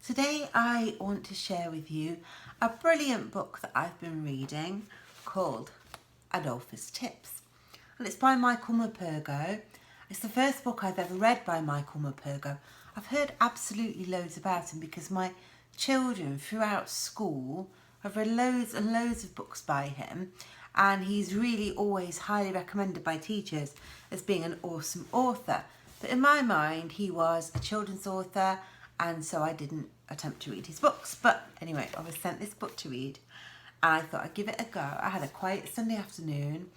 Today I want to share with you a brilliant book that I've been reading called Adolphus Tips. And it's by Michael Morpurgo. It's the first book I've ever read by Michael Morpurgo. I've heard absolutely loads about him because my children throughout school have read loads and loads of books by him, and he's really always highly recommended by teachers as being an awesome author. But in my mind, he was a children's author, and so I didn't attempt to read his books. But anyway, I was sent this book to read, and I thought I'd give it a go. I had a quiet Sunday afternoon,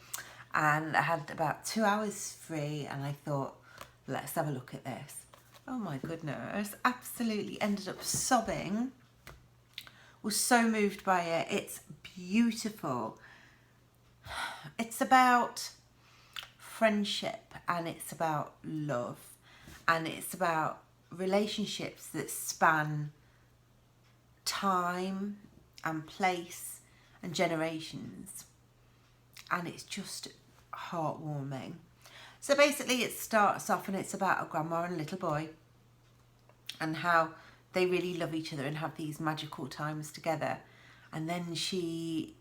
and I had about 2 hours free, and I thought, let's have a look at this. Oh my goodness, absolutely ended up sobbing. Was so moved by it. It's beautiful. It's about friendship, and it's about love, and it's about relationships that span time and place and generations, and it's just heartwarming. So basically it starts off and it's about a grandma and a little boy and how they really love each other and have these magical times together. And then she's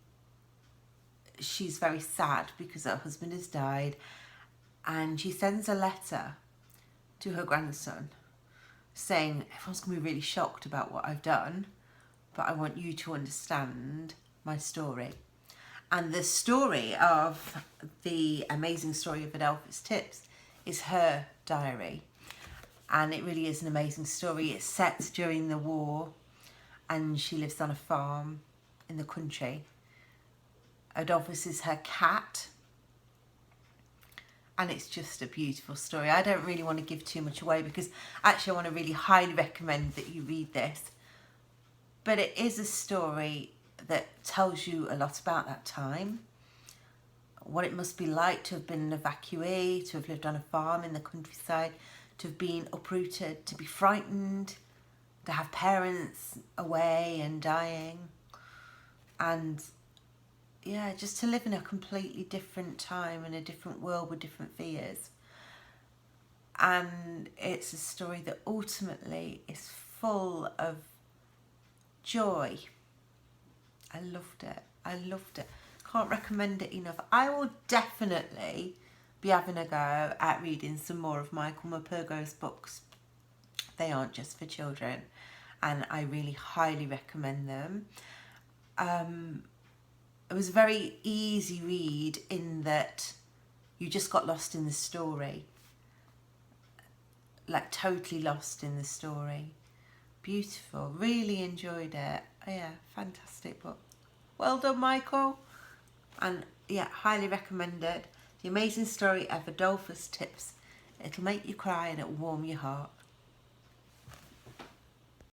very sad because her husband has died, and she sends a letter to her grandson saying, everyone's going to be really shocked about what I've done, but I want you to understand my story. And the story of the amazing story of Adolphus Tips is her diary. And it really is an amazing story. It's set during the war, and she lives on a farm in the country. Adolphus is her cat, and it's just a beautiful story. I don't really want to give too much away because actually I want to really highly recommend that you read this. But it is a story that tells you a lot about that time, what it must be like to have been an evacuee, to have lived on a farm in the countryside, to have been uprooted, to be frightened, to have parents away and dying, and yeah, just to live in a completely different time, in a different world with different fears. And it's a story that ultimately is full of joy. I loved it. I loved it. Can't recommend it enough. I will definitely be having a go at reading some more of Michael Morpurgo's books. They aren't just for children, and I really highly recommend them. It was a very easy read in that you just got lost in the story, like totally lost in the story. Beautiful, really enjoyed it. Oh yeah, fantastic book. Well done, Michael. And yeah, highly recommend it. The amazing story of Adolphus Tips. It'll make you cry and it'll warm your heart.